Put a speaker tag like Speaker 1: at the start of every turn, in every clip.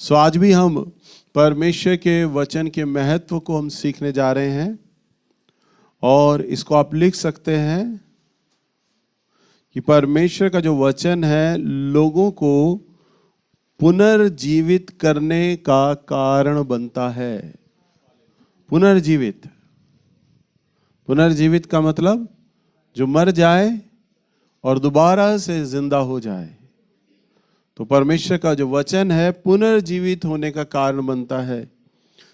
Speaker 1: सो आज भी हम परमेश्वर के वचन के महत्व को हम सीखने जा रहे हैं और इसको आप लिख सकते हैं कि परमेश्वर का जो वचन है लोगों को पुनर्जीवित करने का कारण बनता है। पुनर्जीवित, पुनर्जीवित का मतलब जो मर जाए और दोबारा से जिंदा हो जाए। तो परमेश्वर का जो वचन है पुनर्जीवित होने का कारण बनता है।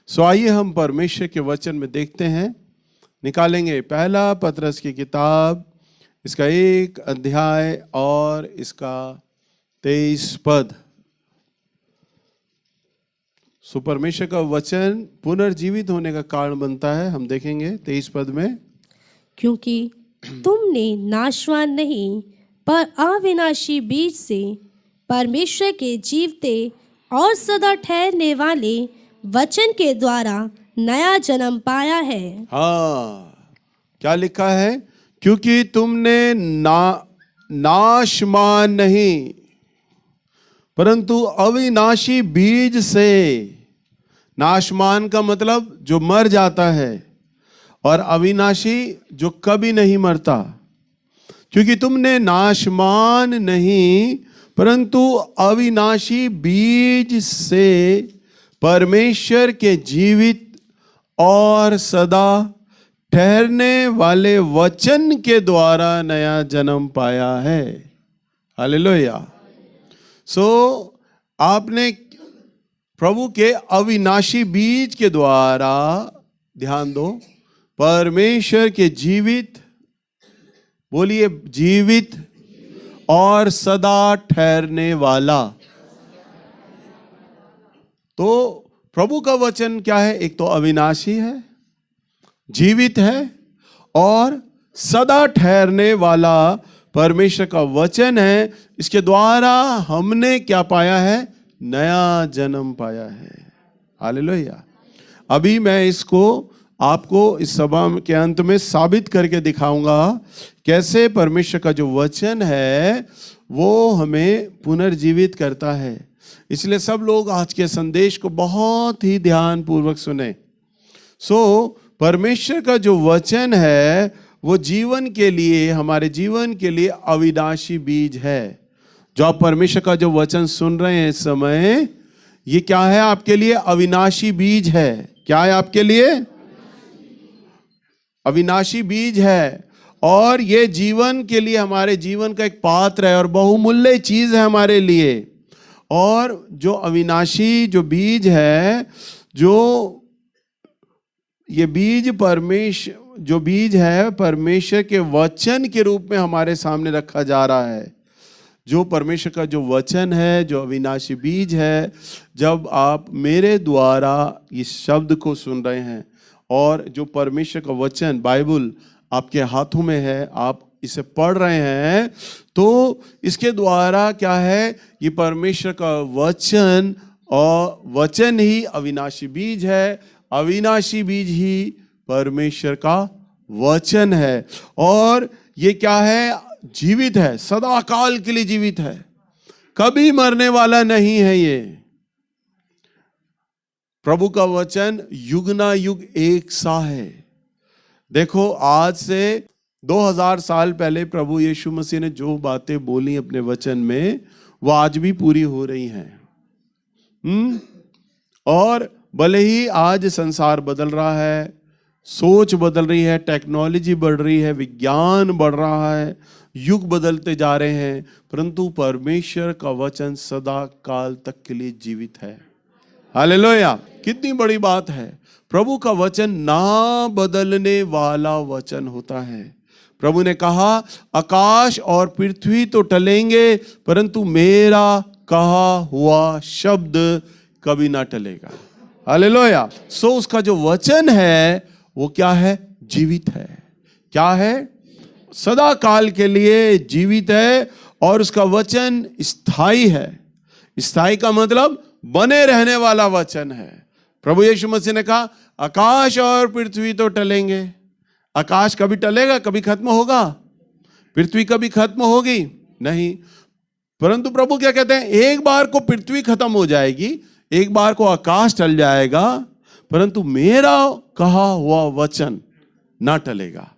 Speaker 1: सो आइए हम परमेश्वर के वचन में देखते हैं, निकालेंगे पहला पतरस की किताब, इसका 1 अध्याय और इसका 23 पद। सो परमेश्वर का वचन पुनर्जीवित होने का कारण बनता है। हम देखेंगे 23 पद में,
Speaker 2: क्योंकि तुमने नाशवान नहीं पर अविनाशी बीज से परमेश्वर के जीवते और सदा ठहरने वाले वचन के द्वारा नया जन्म पाया है।
Speaker 1: हाँ, क्या लिखा है? क्योंकि तुमने नाशमान नहीं परंतु अविनाशी बीज से। नाशमान का मतलब जो मर जाता है और अविनाशी जो कभी नहीं मरता। क्योंकि तुमने नाशमान नहीं परंतु अविनाशी बीज से परमेश्वर के जीवित और सदा ठहरने वाले वचन के द्वारा नया जन्म पाया है। हालेलुया। सो आपने प्रभु के अविनाशी बीज के द्वारा, ध्यान दो, परमेश्वर के जीवित, बोलिए जीवित और सदा ठहरने वाला। तो प्रभु का वचन क्या है? एक तो अविनाशी है, जीवित है और सदा ठहरने वाला परमेश्वर का वचन है। इसके द्वारा हमने क्या पाया है? नया जन्म पाया है। हालेलुया। अभी मैं इसको आपको इस सभा के अंत में साबित करके दिखाऊंगा कैसे परमेश्वर का जो वचन है वो हमें पुनर्जीवित करता है। इसलिए सब लोग आज के संदेश को बहुत ही ध्यान पूर्वक सुने। परमेश्वर का जो वचन है वो जीवन के लिए, हमारे जीवन के लिए अविनाशी बीज है। जो आप परमेश्वर का जो वचन सुन रहे हैं इस समय, ये क्या है? आपके लिए अविनाशी बीज है। क्या है आपके लिए? अविनाशी बीज है। और ये जीवन के लिए, हमारे जीवन का एक पात्र है और बहुमूल्य चीज है हमारे लिए। और जो अविनाशी जो बीज है, जो ये बीज जो बीज है परमेश्वर के वचन के रूप में हमारे सामने रखा जा रहा है। जो परमेश्वर का जो वचन है, जो अविनाशी बीज है, जब आप मेरे द्वारा इस शब्द को सुन रहे हैं और जो परमेश्वर का वचन बाइबल आपके हाथों में है, आप इसे पढ़ रहे हैं, तो इसके द्वारा क्या है? ये परमेश्वर का वचन, और वचन ही अविनाशी बीज है। अविनाशी बीज ही परमेश्वर का वचन है। और ये क्या है? जीवित है, सदा काल के लिए जीवित है, कभी मरने वाला नहीं है। ये प्रभु का वचन युग ना युग एक सा है। देखो, आज से 2000 साल पहले प्रभु यीशु मसीह ने जो बातें बोली अपने वचन में, वो आज भी पूरी हो रही हैं। और भले ही आज संसार बदल रहा है, सोच बदल रही है, टेक्नोलॉजी बढ़ रही है, विज्ञान बढ़ रहा है, युग बदलते जा रहे हैं, परंतु परमेश्वर का वचन सदा काल तक के लिए जीवित है। हालेलुया। कितनी बड़ी बात है! प्रभु का वचन ना बदलने वाला वचन होता है। प्रभु ने कहा, आकाश और पृथ्वी तो टलेंगे परंतु मेरा कहा हुआ शब्द कभी ना टलेगा। हालेलुया। उसका जो वचन है वो क्या है? जीवित है। क्या है? सदा काल के लिए जीवित है। और उसका वचन स्थायी है। स्थायी का मतलब बने रहने वाला वचन है। प्रभु यीशु मसीह ने कहा, आकाश और पृथ्वी तो टलेंगे। आकाश कभी टलेगा? कभी खत्म होगा? पृथ्वी कभी खत्म होगी? नहीं। परंतु प्रभु क्या कहते हैं? एक बार को पृथ्वी खत्म हो जाएगी, एक बार को आकाश टल जाएगा, परंतु मेरा कहा हुआ वचन ना टलेगा।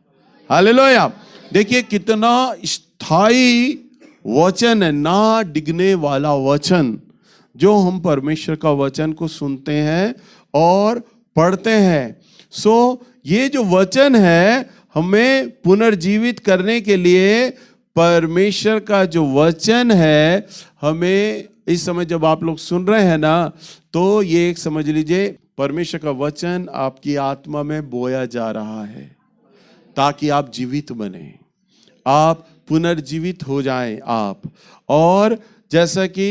Speaker 1: हालेलुया। देखिए कितना स्थायी वचन है, ना डिगने वाला वचन, जो हम परमेश्वर का वचन को सुनते हैं और पढ़ते हैं। ये जो वचन है हमें पुनर्जीवित करने के लिए, परमेश्वर का जो वचन है हमें इस समय जब आप लोग सुन रहे हैं ना, तो ये एक समझ लीजिए परमेश्वर का वचन आपकी आत्मा में बोया जा रहा है ताकि आप जीवित बने, आप पुनर्जीवित हो जाएं आप। और जैसा कि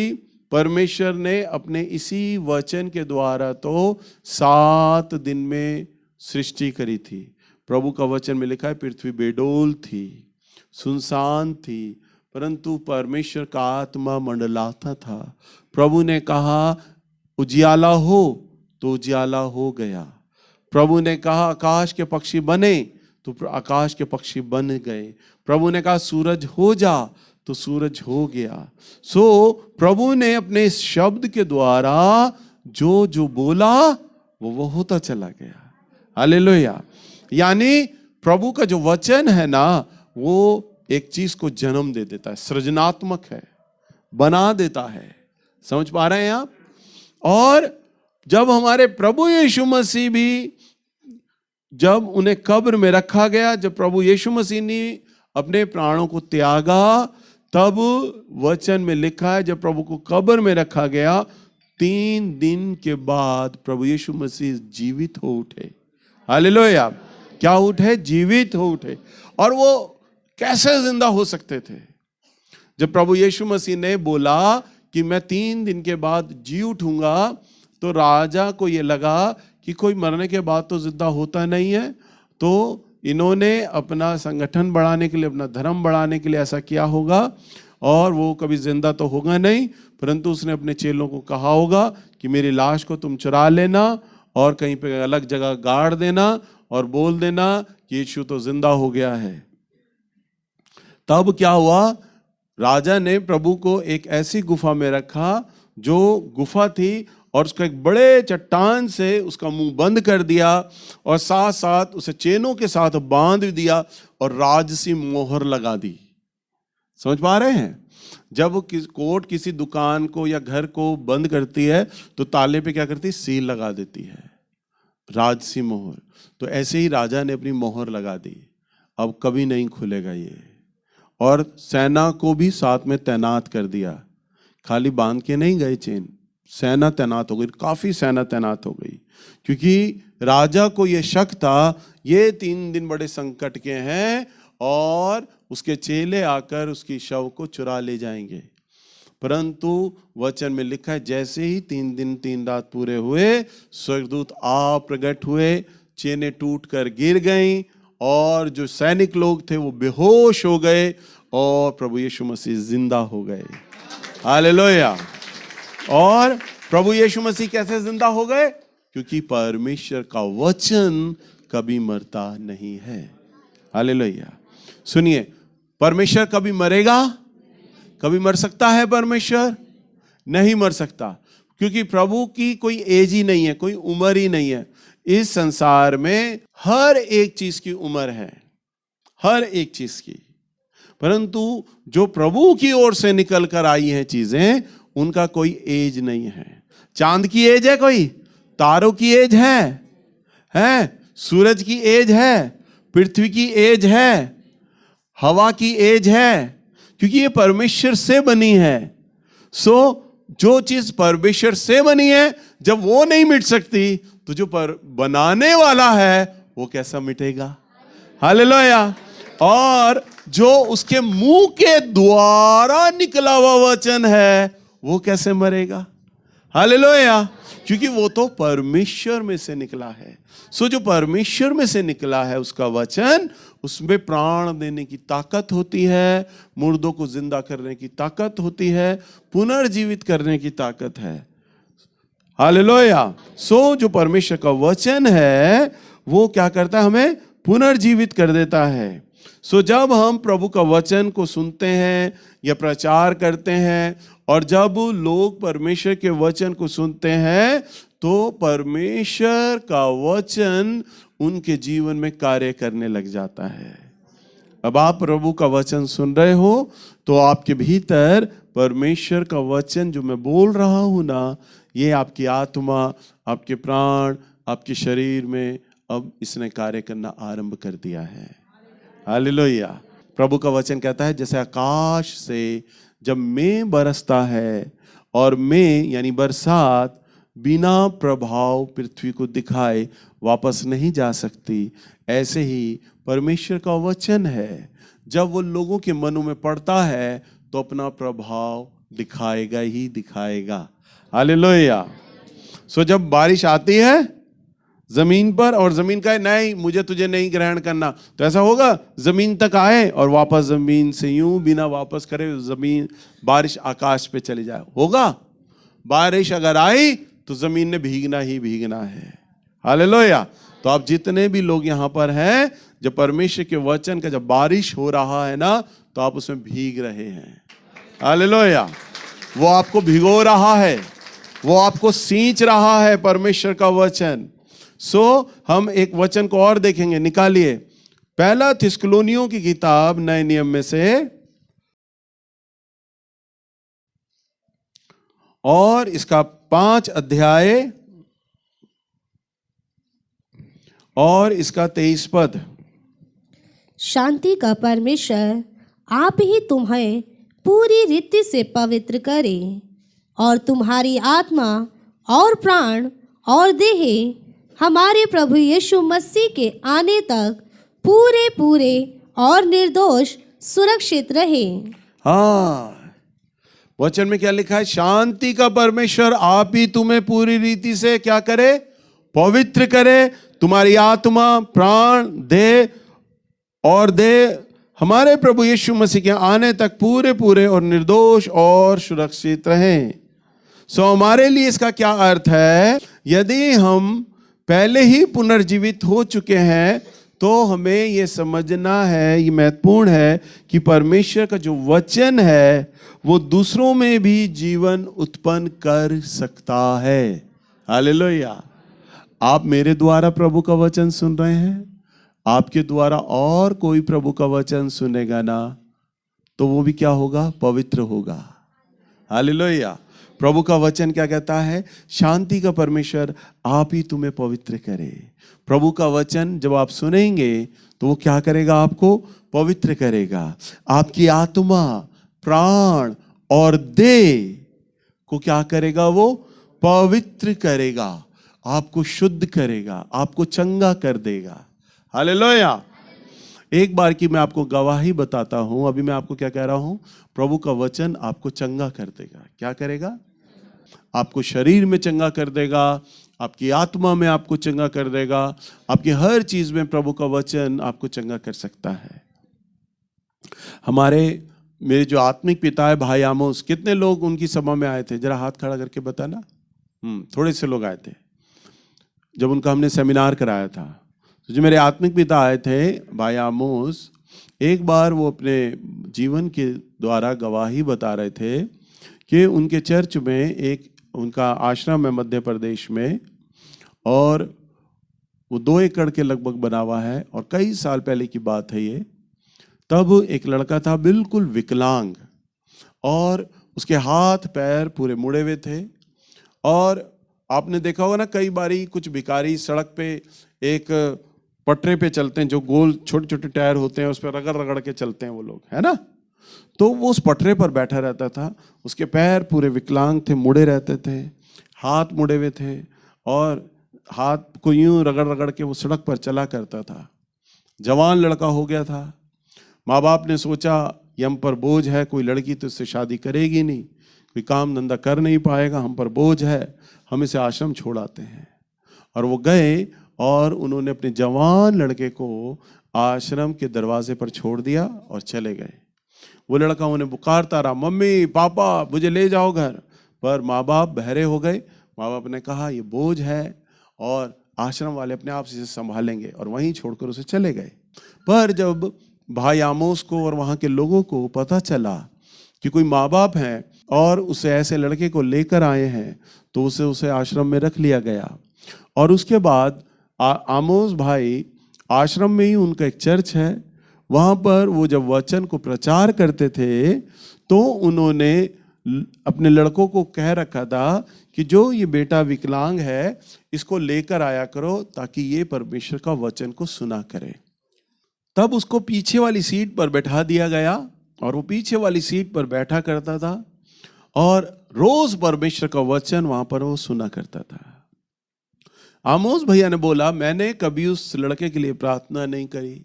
Speaker 1: परमेश्वर ने अपने इसी वचन के द्वारा तो 7 दिन में सृष्टि करी थी। प्रभु का वचन में लिखा है पृथ्वी बेडोल थी, सुनसान थी, परंतु परमेश्वर का आत्मा मंडलाता था। प्रभु ने कहा उजियाला हो तो उजियाला हो गया। प्रभु ने कहा आकाश के पक्षी बने तो आकाश के पक्षी बन गए। प्रभु ने कहा सूरज हो जा तो सूरज हो गया। प्रभु ने अपने इस शब्द के द्वारा जो जो बोला वो होता चला गया। हालेलुया। यानी प्रभु का जो वचन है ना, वो एक चीज को जन्म दे देता है, सृजनात्मक है, बना देता है। समझ पा रहे हैं आप? और जब हमारे प्रभु यीशु मसीह भी, जब उन्हें कब्र में रखा गया, जब प्रभु यीशु मसीह ने अपने प्राणों को त्यागा, तब वचन में लिखा है जब प्रभु को कब्र में रखा गया 3 दिन के बाद प्रभु यीशु मसीह जीवित हो उठे। हालेलुया। क्या उठे? जीवित हो उठे। और वो कैसे जिंदा हो सकते थे? जब प्रभु यीशु मसीह ने बोला कि मैं 3 दिन के बाद जी उठूंगा, तो राजा को ये लगा कि कोई मरने के बाद तो जिंदा होता नहीं है, तो इन्होंने अपना संगठन बढ़ाने के लिए, अपना धर्म बढ़ाने के लिए ऐसा किया होगा, और वो कभी जिंदा तो होगा नहीं, परंतु उसने अपने चेलों को कहा होगा कि मेरी लाश को तुम चुरा लेना और कहीं पे अलग जगह गाड़ देना और बोल देना कि यीशु तो जिंदा हो गया है। तब क्या हुआ? राजा ने प्रभु को एक ऐसी गुफा में रखा, जो गुफा थी, और उसका एक बड़े चट्टान से उसका मुंह बंद कर दिया, और साथ साथ उसे चेनों के साथ बांध दिया और राजसी मोहर लगा दी। समझ पा रहे हैं? जब कोर्ट किसी दुकान को या घर को बंद करती है तो ताले पे क्या करती है? सील लगा देती है, राजसी मोहर। तो ऐसे ही राजा ने अपनी मोहर लगा दी, अब कभी नहीं खुलेगा ये। और सेना को भी साथ में तैनात कर दिया, खाली बांध के नहीं गए चेन, सेना तैनात हो गई, काफी सेना तैनात हो गई, क्योंकि राजा को यह शक था ये 3 दिन बड़े संकट के हैं और उसके चेले आकर उसकी शव को चुरा ले जाएंगे। परंतु वचन में लिखा है जैसे ही 3 दिन 3 रात पूरे हुए, स्वर्गदूत आप प्रकट हुए, चेनें टूट कर गिर गईं, और जो सैनिक लोग थे वो बेहोश हो गए, और प्रभु यीशु मसीह जिंदा हो गए। हालेलुया। और प्रभु यीशु मसीह कैसे जिंदा हो गए? क्योंकि परमेश्वर का वचन कभी मरता नहीं है। हालेलुया। सुनिए, परमेश्वर कभी मरेगा? कभी मर सकता है परमेश्वर? नहीं मर सकता, क्योंकि प्रभु की कोई एज ही नहीं है, कोई उम्र ही नहीं है। इस संसार में हर एक चीज की उम्र है, हर एक चीज की, परंतु जो प्रभु की ओर से निकल कर आई हैं चीजें, उनका कोई एज नहीं है। चांद की एज है कोई? तारों की एज है? सूरज की एज है? पृथ्वी की एज है? हवा की एज है? क्योंकि ये परमेश्वर से बनी है। जो चीज परमेश्वर से बनी है, जब वो नहीं मिट सकती, तो जो बनाने वाला है वो कैसा मिटेगा? हालेलुया। और जो उसके मुंह के द्वारा निकला हुआ वचन है, वो कैसे मरेगा? हालेलुया। क्योंकि वो तो परमेश्वर में से निकला है। जो परमेश्वर में से निकला है उसका वचन, उसमें प्राण देने की ताकत होती है, मुर्दों को जिंदा करने की ताकत होती है, पुनर्जीवित करने की ताकत है। हालेलुया। जो परमेश्वर का वचन है वो क्या करता है? हमें पुनर्जीवित कर देता है। सो जब हम प्रभु का वचन को सुनते हैं या प्रचार करते हैं, और जब लोग परमेश्वर के वचन को सुनते हैं, तो परमेश्वर का वचन उनके जीवन में कार्य करने लग जाता है। अब आप प्रभु का वचन सुन रहे हो, तो आपके भीतर परमेश्वर का वचन जो मैं बोल रहा हूं ना, ये आपकी आत्मा, आपके प्राण, आपके शरीर में अब इसने कार्य करना आरंभ कर दिया है। हालेलुया। प्रभु का वचन कहता है जैसे आकाश से जब मेघ बरसता है और मेघ यानी बरसात बिना प्रभाव पृथ्वी को दिखाए वापस नहीं जा सकती, ऐसे ही परमेश्वर का वचन है, जब वो लोगों के मनों में पड़ता है तो अपना प्रभाव दिखाएगा ही दिखाएगा। हालेलुया। सो जब बारिश आती है जमीन पर और जमीन कहे नहीं मुझे तुझे नहीं ग्रहण करना, तो ऐसा होगा जमीन तक आए और वापस जमीन से यूं बिना वापस करे जमीन बारिश आकाश पे चली जाए? होगा? बारिश अगर आई तो जमीन ने भीगना ही भीगना है। हालेलुया। तो आप जितने भी लोग यहाँ पर हैं, जब परमेश्वर के वचन का जब बारिश हो रहा है ना, तो आप उसमें भीग रहे हैं। हालेलुया। वो आपको भिगो रहा है, वो आपको सींच रहा है परमेश्वर का वचन। सो हम एक वचन को और देखेंगे, निकालिए पहला थिस्सलुनीयों की किताब नए नियम में से, और इसका 5 अध्याय और इसका 23 पद।
Speaker 2: शांति का परमेश्वर आप ही तुम्हें पूरी रीति से पवित्र करे, और तुम्हारी आत्मा और प्राण और देह हमारे प्रभु यीशु मसीह के आने तक पूरे पूरे और निर्दोष सुरक्षित रहे।
Speaker 1: हाँ, वचन में क्या लिखा है? शांति का परमेश्वर आप ही तुम्हें पूरी रीति से क्या करे? पवित्र करे। तुम्हारी आत्मा, प्राण, देह और देह हमारे प्रभु यीशु मसीह के आने तक पूरे पूरे और निर्दोष और सुरक्षित रहें। सो हमारे लिए इसका क्या अर्थ है? यदि हम पहले ही पुनर्जीवित हो चुके हैं, तो हमें यह समझना है, ये महत्वपूर्ण है कि परमेश्वर का जो वचन है वो दूसरों में भी जीवन उत्पन्न कर सकता है। हालेलुया। आप मेरे द्वारा प्रभु का वचन सुन रहे हैं, आपके द्वारा और कोई प्रभु का वचन सुनेगा ना, तो वो भी क्या होगा? पवित्र होगा। हालेलुया। प्रभु का वचन क्या कहता है? शांति का परमेश्वर आप ही तुम्हें पवित्र करे। प्रभु का वचन जब आप सुनेंगे तो वो क्या करेगा? आपको पवित्र करेगा। आपकी आत्मा, प्राण और देह को क्या करेगा? वो पवित्र करेगा, आपको शुद्ध करेगा, आपको चंगा कर देगा। हालेलुया। एक बार की मैं आपको गवाही बताता हूं। अभी मैं आपको क्या कह रहा हूं? प्रभु का वचन आपको चंगा कर देगा। क्या करेगा? आपको शरीर में चंगा कर देगा, आपकी आत्मा में आपको चंगा कर देगा, आपकी हर चीज में प्रभु का वचन आपको चंगा कर सकता है। मेरे जो आत्मिक पिता है भाई आमोस, कितने लोग उनकी सभा में आए थे? जरा हाथ खड़ा करके बताना। थोड़े से लोग आए थे जब उनका हमने सेमिनार कराया था। तो जो मेरे आत्मिक पिता आए थे भाई आमोस, एक बार वो अपने जीवन के द्वारा गवाही बता रहे थे कि उनके चर्च में एक उनका आश्रम है मध्य प्रदेश में, और वो 2 एकड़ के लगभग बना हुआ है, और कई साल पहले की बात है ये। तब एक लड़का था बिल्कुल विकलांग, और उसके हाथ पैर पूरे मुड़े हुए थे। और आपने देखा होगा ना, कई बारी कुछ भिखारी सड़क पे एक पटरे पे चलते हैं, जो गोल छोटे छोटे टायर होते हैं, उस पर रगड़ रगड़ के चलते हैं वो लोग, है ना। तो वो उस पटरे पर बैठा रहता था, उसके पैर पूरे विकलांग थे, मुड़े रहते थे, हाथ मुड़े हुए थे, और हाथ को यूं रगड़ रगड़ के वो सड़क पर चला करता था। जवान लड़का हो गया था। माँ बाप ने सोचा ये हम पर बोझ है, कोई लड़की तो इससे शादी करेगी नहीं, कोई काम धंधा कर नहीं पाएगा, हम पर बोझ है, हम इसे आश्रम छोड़ाते हैं। और वो गए और उन्होंने अपने जवान लड़के को आश्रम के दरवाजे पर छोड़ दिया और चले गए। वो लड़का उन्हें पुकारता रहा, मम्मी पापा मुझे ले जाओ घर, पर माँ बाप बहरे हो गए। माँ बाप ने कहा ये बोझ है और आश्रम वाले अपने आप से इसे संभालेंगे, और वहीं छोड़कर उसे चले गए। पर जब भाई आमोस को और वहाँ के लोगों को पता चला कि कोई माँ बाप हैं और उसे ऐसे लड़के को लेकर आए हैं, तो उसे आश्रम में रख लिया गया। और उसके बाद आमोस भाई आश्रम में ही उनका एक चर्च है, वहाँ पर वो जब वचन को प्रचार करते थे तो उन्होंने अपने लड़कों को कह रखा था कि जो ये बेटा विकलांग है इसको लेकर आया करो ताकि ये परमेश्वर का वचन को सुना करे। तब उसको पीछे वाली सीट पर बैठा दिया गया और वो पीछे वाली सीट पर बैठा करता था और रोज परमेश्वर का वचन वहां पर वो सुना करता था। आमोस भैया ने बोला, मैंने कभी उस लड़के के लिए प्रार्थना नहीं करी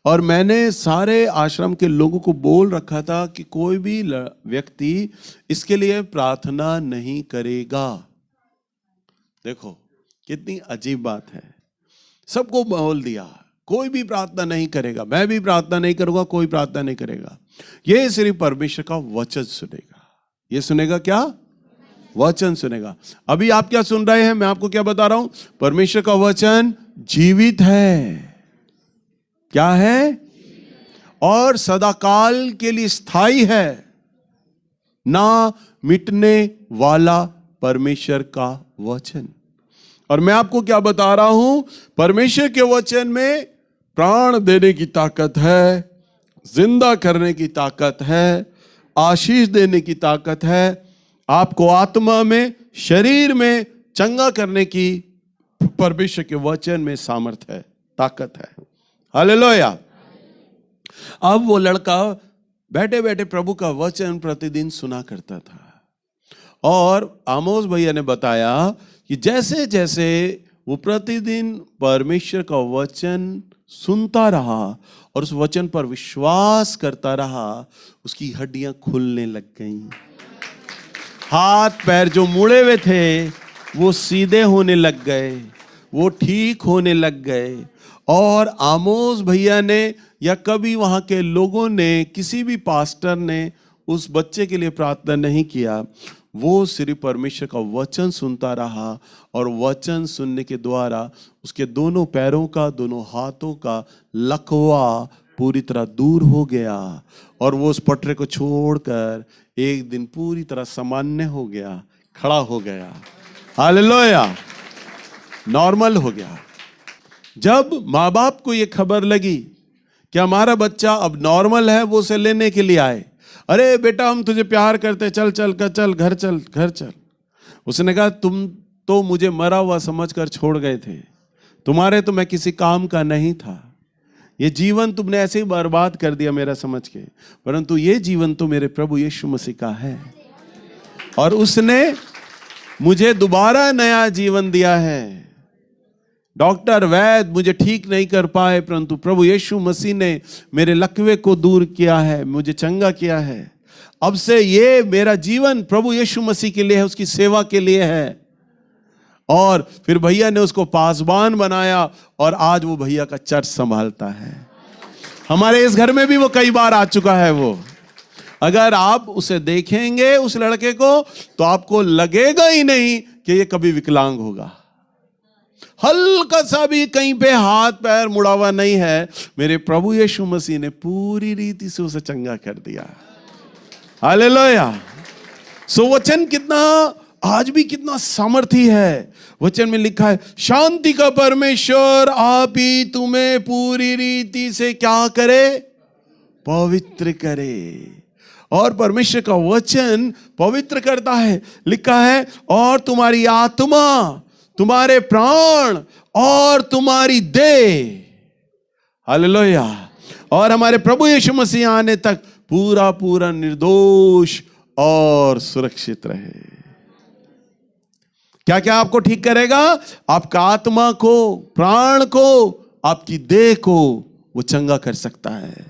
Speaker 1: और मैंने सारे आश्रम के लोगों को बोल रखा था कि कोई भी व्यक्ति इसके लिए प्रार्थना नहीं करेगा। देखो कितनी अजीब बात है, सबको बोल दिया कोई भी प्रार्थना नहीं करेगा, मैं भी प्रार्थना नहीं करूंगा, कोई प्रार्थना नहीं करेगा, ये सिर्फ परमेश्वर का वचन सुनेगा। ये सुनेगा क्या? वचन सुनेगा। अभी आप क्या सुन रहे हैं? मैं आपको क्या बता रहा हूं, परमेश्वर का वचन जीवित है। क्या है? और सदाकाल के लिए स्थायी है, ना मिटने वाला परमेश्वर का वचन। और मैं आपको क्या बता रहा हूं, परमेश्वर के वचन में प्राण देने की ताकत है, जिंदा करने की ताकत है, आशीष देने की ताकत है, आपको आत्मा में, शरीर में चंगा करने की परमेश्वर के वचन में सामर्थ्य है, ताकत है। हालेलुया। अब वो लड़का बैठे बैठे प्रभु का वचन प्रतिदिन सुना करता था और आमोस भैया ने बताया कि जैसे जैसे वो प्रतिदिन परमेश्वर का वचन सुनता रहा और उस वचन पर विश्वास करता रहा, उसकी हड्डियां खुलने लग गईं। हाथ पैर जो मुड़े हुए थे वो सीधे होने लग गए, वो ठीक होने लग गए। और आमोस भैया ने या कभी वहाँ के लोगों ने, किसी भी पास्टर ने उस बच्चे के लिए प्रार्थना नहीं किया, वो सिर्फ परमेश्वर का वचन सुनता रहा और वचन सुनने के द्वारा उसके दोनों पैरों का, दोनों हाथों का लकवा पूरी तरह दूर हो गया और वो उस पटरे को छोड़कर एक दिन पूरी तरह सामान्य हो गया, खड़ा हो गया। हालेलुया, नॉर्मल हो गया। जब माँ बाप को ये खबर लगी कि हमारा बच्चा अब नॉर्मल है, वो उसे लेने के लिए आए। अरे बेटा हम तुझे प्यार करते, चल चल कर चल, घर चल, घर चल। उसने कहा तुम तो मुझे मरा हुआ समझकर छोड़ गए थे, तुम्हारे तो मैं किसी काम का नहीं था, ये जीवन तुमने ऐसे ही बर्बाद कर दिया मेरा समझ के, परंतु ये जीवन तो मेरे प्रभु यीशु मसीह का है और उसने मुझे दोबारा नया जीवन दिया है। डॉक्टर वैद्य मुझे ठीक नहीं कर पाए, परंतु प्रभु यीशु मसीह ने मेरे लकवे को दूर किया है, मुझे चंगा किया है। अब से ये मेरा जीवन प्रभु यीशु मसीह के लिए है, उसकी सेवा के लिए है। और फिर भैया ने उसको पासबान बनाया और आज वो भैया का चर्च संभालता है। हमारे इस घर में भी वो कई बार आ चुका है। वो अगर आप उसे देखेंगे उस लड़के को तो आपको लगेगा ही नहीं कि ये कभी विकलांग होगा। हल्का सा भी कहीं पे हाथ पैर मुड़ा हुआ नहीं है, मेरे प्रभु यीशु मसीह ने पूरी रीति से उसे चंगा कर दिया। हालेलुया। सो वचन कितना आज भी कितना सामर्थी है। वचन में लिखा है शांति का परमेश्वर आप ही तुम्हें पूरी रीति से क्या करे? पवित्र करे। और परमेश्वर का वचन पवित्र करता है। लिखा है और तुम्हारी आत्मा, तुम्हारे प्राण और तुम्हारी देह। हालेलुया। और हमारे प्रभु यीशु मसीह आने तक पूरा पूरा निर्दोष और सुरक्षित रहे। क्या क्या आपको ठीक करेगा? आपका आत्मा को, प्राण को, आपकी देह को वो चंगा कर सकता है,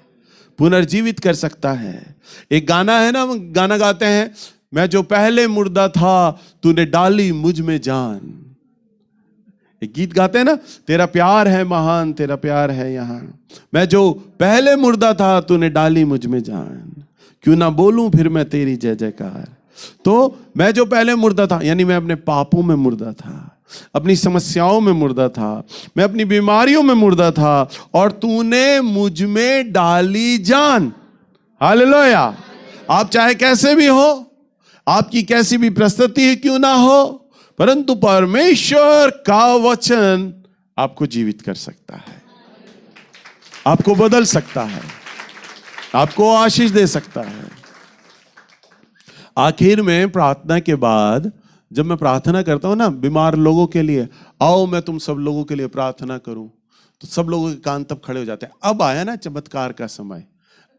Speaker 1: पुनर्जीवित कर सकता है। एक गाना है ना, गाना गाते हैं, मैं जो पहले मुर्दा था तूने डाली मुझ में जान। एक गीत गाते हैं ना, तेरा प्यार है महान, तेरा प्यार है यहाँ। मैं जो पहले मुर्दा था तूने डाली मुझ में जान, क्यों ना बोलूं फिर मैं तेरी जय जयकार। तो मैं जो पहले मुर्दा था, यानी मैं अपने पापों में मुर्दा था, अपनी समस्याओं में मुर्दा था, मैं अपनी बीमारियों में मुर्दा था, और तूने मुझ में डाली जान। हालेलुया। आप चाहे कैसे भी हो, आपकी कैसी भी परिस्थिति क्यों ना हो, परंतु परमेश्वर का वचन आपको जीवित कर सकता है, आपको बदल सकता है, आपको आशीष दे सकता है। आखिर में प्रार्थना के बाद जब मैं प्रार्थना करता हूं ना बीमार लोगों के लिए, आओ मैं तुम सब लोगों के लिए प्रार्थना करूं, तो सब लोगों के कान तब खड़े हो जाते हैं। अब आया ना चमत्कार का समय,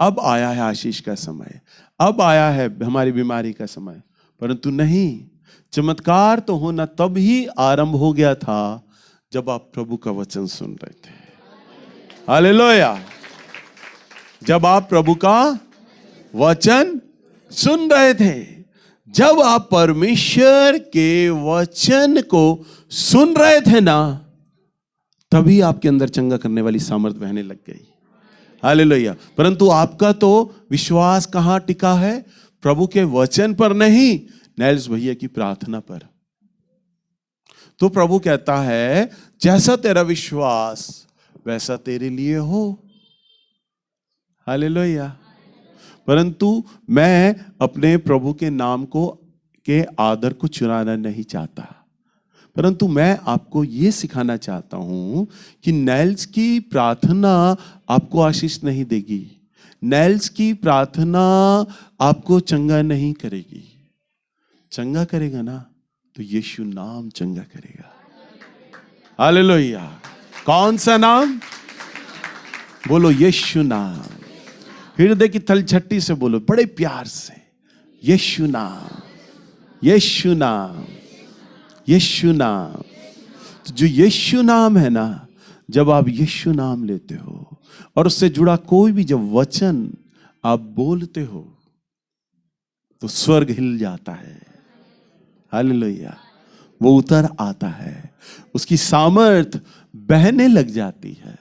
Speaker 1: अब आया है आशीष का समय, अब आया है हमारी बीमारी का समय। परंतु नहीं, चमत्कार तो होना तब ही आरंभ हो गया था जब आप प्रभु का वचन सुन रहे थे। हालेलुया। जब आप प्रभु का वचन सुन रहे थे, जब आप परमेश्वर के वचन को सुन रहे थे ना, तभी आपके अंदर चंगा करने वाली सामर्थ बहने लग गई। हालेलुया। परंतु आपका तो विश्वास कहां टिका है? प्रभु के वचन पर नहीं, नैल्स भैया की प्रार्थना पर। तो प्रभु कहता है जैसा तेरा विश्वास वैसा तेरे लिए हो। हालेलुया। परंतु मैं अपने प्रभु के नाम को के आदर को चुराना नहीं चाहता, परंतु मैं आपको ये सिखाना चाहता हूं कि नैल्स की प्रार्थना आपको आशीष नहीं देगी, नैल्स की प्रार्थना आपको चंगा नहीं करेगी। चंगा करेगा ना तो यीशु नाम चंगा करेगा। हालेलुया। कौन सा नाम? बोलो यीशु नाम। हृदय की तलछट्टी से बोलो, बड़े प्यार से, यीशु नाम, यीशु नाम, यीशु नाम। तो जो यीशु नाम है ना, जब आप यीशु नाम लेते हो और उससे जुड़ा कोई भी जब वचन आप बोलते हो तो स्वर्ग हिल जाता है। हालेलुया। वो उतर आता है, उसकी सामर्थ बहने लग जाती है।